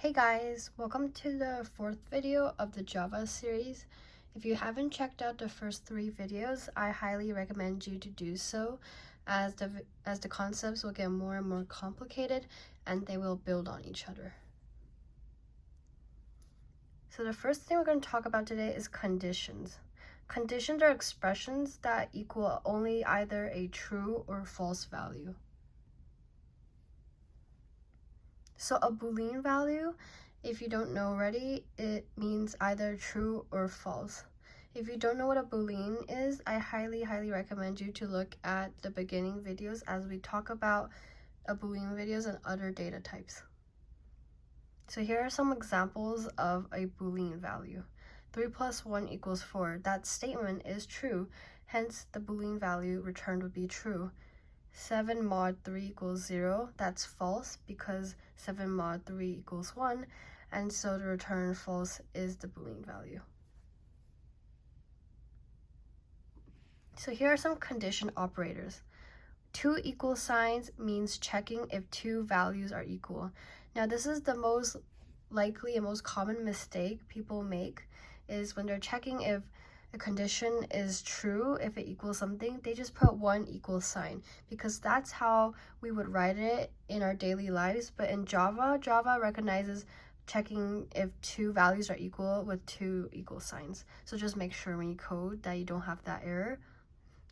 Hey guys, welcome to the fourth video of the Java series. If you haven't checked out the first 3 videos, I highly recommend you to do so as the concepts will get more and more complicated and they will build on each other. So the first thing we're going to talk about today is conditions. Conditions are expressions that equal only either a true or false value. So a Boolean value, if you don't know already, it means either true or false. If you don't know what a Boolean is, I highly recommend you to look at the beginning videos as we talk about a Boolean videos and other data types. So here are some examples of a Boolean value. 3 plus 1 equals 4. That statement is true, hence the Boolean value returned would be true. 7 mod 3 equals 0, that's false because 7 mod 3 equals 1, and so the return false is the Boolean value. So here are some condition operators. 2 equal signs means checking if 2 values are equal. Now this is the most likely and most common mistake people make, is when they're checking if a condition is true, if it equals something, they just put 1 equal sign because that's how we would write it in our daily lives. But in Java recognizes checking if 2 values are equal with 2 equal signs. So just make sure when you code that you don't have that error.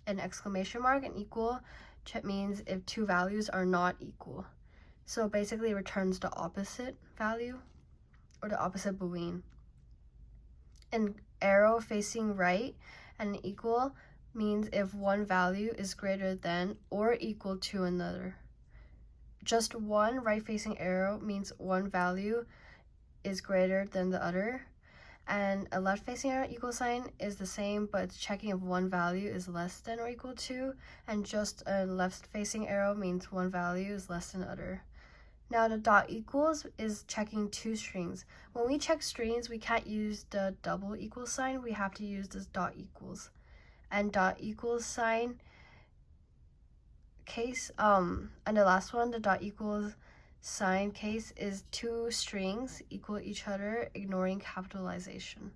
An exclamation mark and equal means if 2 values are not equal. So basically it returns the opposite value or the opposite Boolean. An arrow facing right and an equal means if one value is greater than or equal to another. Just one right facing arrow means one value is greater than the other, and a left facing arrow equal sign is the same, but it's checking if one value is less than or equal to, and just a left facing arrow means one value is less than the other. Now the dot equals is checking 2 strings. When we check strings, we can't use the double equal sign, we have to use this dot equals. And dot equals sign case, and the last one, the dot equals sign case, is 2 strings equal each other, ignoring capitalization.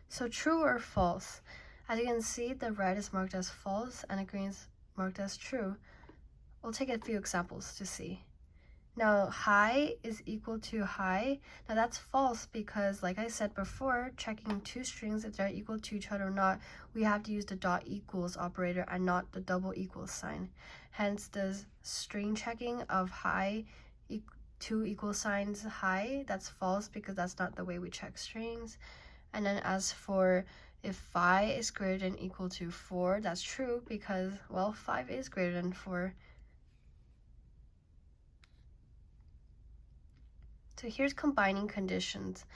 So true or false? As you can see, the red is marked as false and the green is marked as true. We'll take a few examples to see. Now, high is equal to high. Now that's false because, like I said before, checking 2 strings if they're equal to each other or not, we have to use the dot equals operator and not the double equals sign. Hence, the string checking of high, 2 equal signs high, that's false because that's not the way we check strings. And then as for if 5 is greater than or equal to 4, that's true because, well, 5 is greater than 4. So here's combining conditions.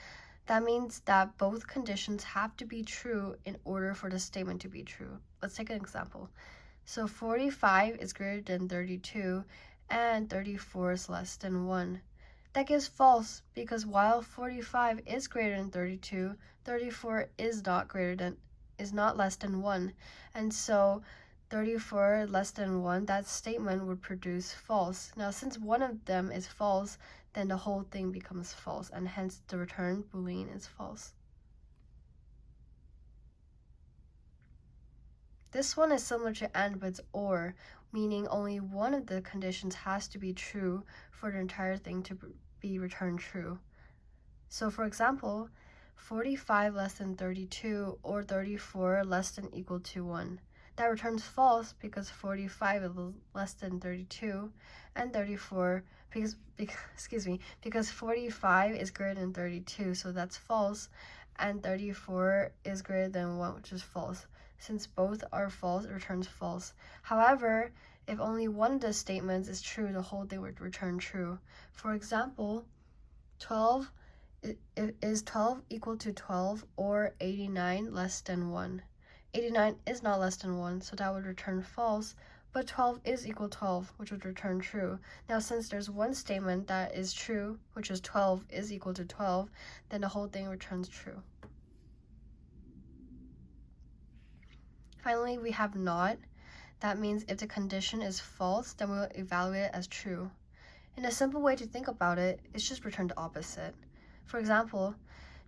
That means that both conditions have to be true in order for the statement to be true. Let's take an example. So 45 is greater than 32 and 34 is less than 1. That gives false because while 45 is greater than 32, 34 is not less than 1. And so 34 less than 1, that statement would produce false. Now since one of them is false, then the whole thing becomes false, and hence the return Boolean is false. This one is similar to AND, but it's OR, meaning only one of the conditions has to be true for the entire thing to be returned true. So for example, 45 less than 32 or 34 less than or equal to 1. That returns false because 45 is less than 32 and 34 because 45 is greater than 32, so that's false, and 34 is greater than 1, which is false. Since both are false, it returns false. However, if only one of the statements is true, the whole thing would return true. For example, 12 is 12 equal to 12 or 89 less than 1. 89 is not less than 1, so that would return false, but 12 is equal to 12, which would return true. Now since there's one statement that is true, which is 12 is equal to 12, then the whole thing returns true. Finally, we have not. That means if the condition is false, then we'll evaluate it as true. And a simple way to think about it is just return the opposite. For example,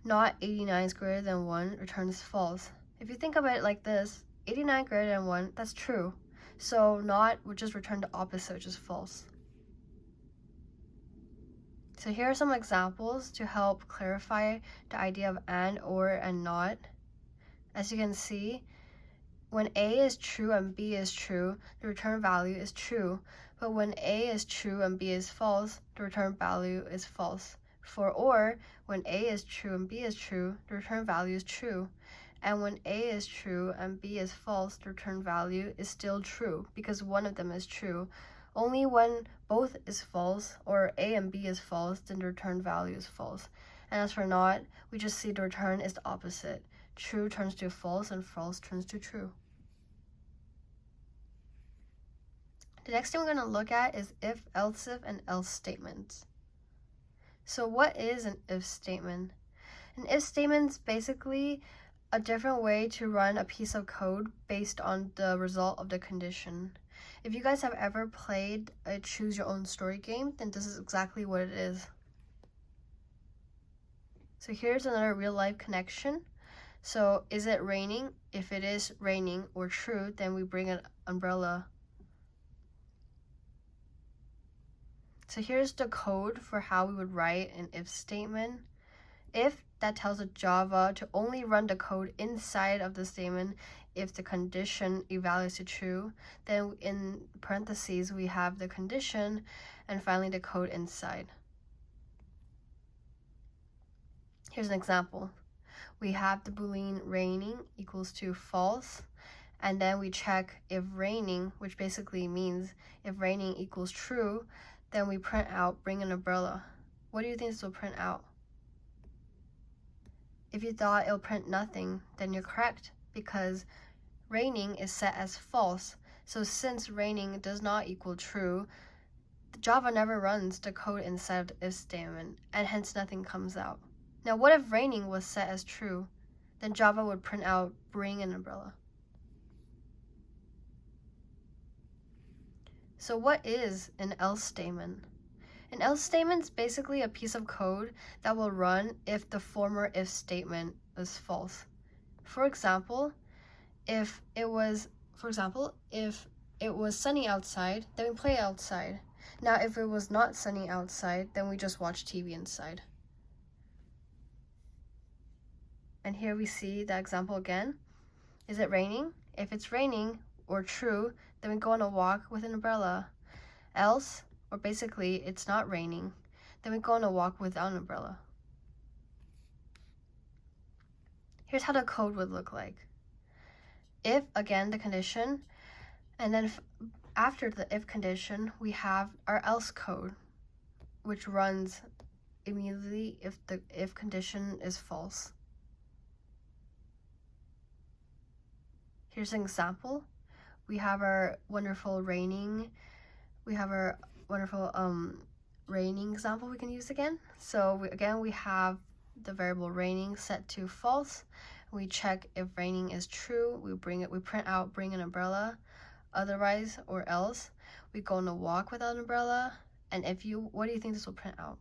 not 89 is greater than 1 returns false. If you think about it like this, 89 greater than 1, that's true. So not would just return the opposite, which is false. So here are some examples to help clarify the idea of and, or, and not. As you can see, when A is true and B is true, the return value is true. But when A is true and B is false, the return value is false. For or, when A is true and B is true, the return value is true. And when A is true and B is false, the return value is still true because one of them is true. Only when both is false, or A and B is false, then the return value is false. And as for not, we just see the return is the opposite. True turns to false and false turns to true. The next thing we're going to look at is if, else if, and else statements. So what is an if statement? An if statement is basically a different way to run a piece of code based on the result of the condition. If you guys have ever played a choose your own story game, then this is exactly what it is. So here's another real life connection. So is it raining? If it is raining or true, then we bring an umbrella. So here's the code for how we would write an if statement. If, that tells the Java to only run the code inside of the statement if the condition evaluates to true. Then in parentheses, we have the condition and finally the code inside. Here's an example. We have the Boolean raining equals to false. And then we check if raining, which basically means if raining equals true, then we print out bring an umbrella. What do you think this will print out? If you thought it'll print nothing, then you're correct because raining is set as false. So since raining does not equal true, Java never runs the code inside of the if statement, and hence nothing comes out. Now what if raining was set as true? Then Java would print out bring an umbrella. So what is an else statement? An else statement is basically a piece of code that will run if the former if statement is false. For example, if it was sunny outside, then we play outside. Now if it was not sunny outside, then we just watch TV inside. And here we see the example again. Is it raining? If it's raining or true, then we go on a walk with an umbrella. Else, or basically it's not raining, then we go on a walk without an umbrella. Here's how the code would look like. If, again, the condition, and then after the if condition, we have our else code, which runs immediately if the if condition is false. Here's an example. We have our wonderful raining. We have our wonderful raining example we can use again. So we have the variable raining set to false. We check if raining is true. We print out bring an umbrella. Otherwise or else, we go on a walk without an umbrella. And what do you think this will print out?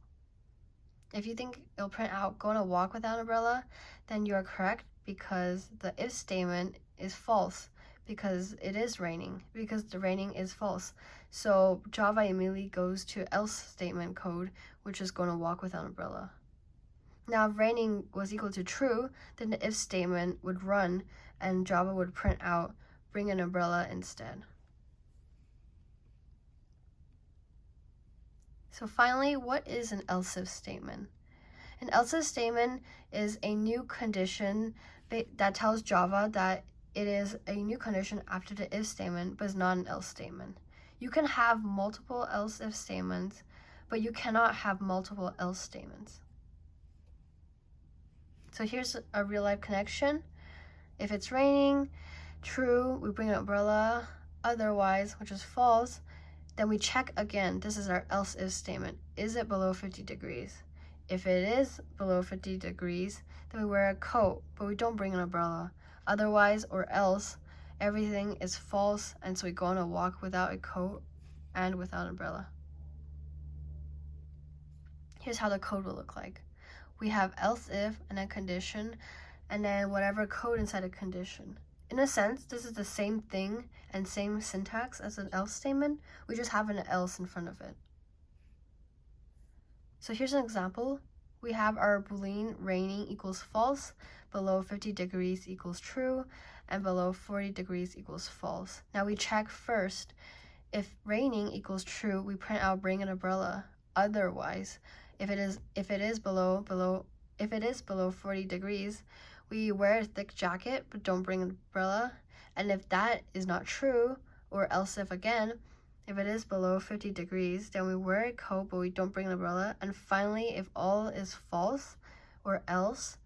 If you think it'll print out go on a walk without an umbrella, then you are correct because the if statement is false because it is raining, because the raining is false. So Java immediately goes to else statement code, which is going to walk without an umbrella. Now if raining was equal to true, then the if statement would run and Java would print out bring an umbrella instead. So finally, what is an else if statement? An else if statement is a new condition that tells Java that it is a new condition after the if statement, but it's not an else statement. You can have multiple else if statements, but you cannot have multiple else statements. So here's a real life connection. If it's raining, true, we bring an umbrella. Otherwise, which is false, then we check again. This is our else if statement. Is it below 50 degrees? If it is below 50 degrees, then we wear a coat, but we don't bring an umbrella. Otherwise or else, everything is false, and so we go on a walk without a coat and without an umbrella. Here's how the code will look like. We have else if and a condition, and then whatever code inside a condition. In a sense, this is the same thing and same syntax as an else statement. We just have an else in front of it. So here's an example. We have our Boolean raining equals false, below 50 degrees equals true, and below 40 degrees equals false. Now we check first. If raining equals true, we print out bring an umbrella. Otherwise, if it is below 40 degrees, we wear a thick jacket but don't bring an umbrella. And if that is not true, or else if again, if it is below 50 degrees, then we wear a coat but we don't bring an umbrella. And finally, if all is false or else,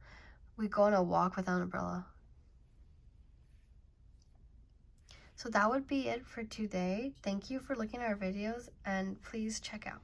we go on a walk without an umbrella. So that would be it for today. Thank you for looking at our videos, and please check out.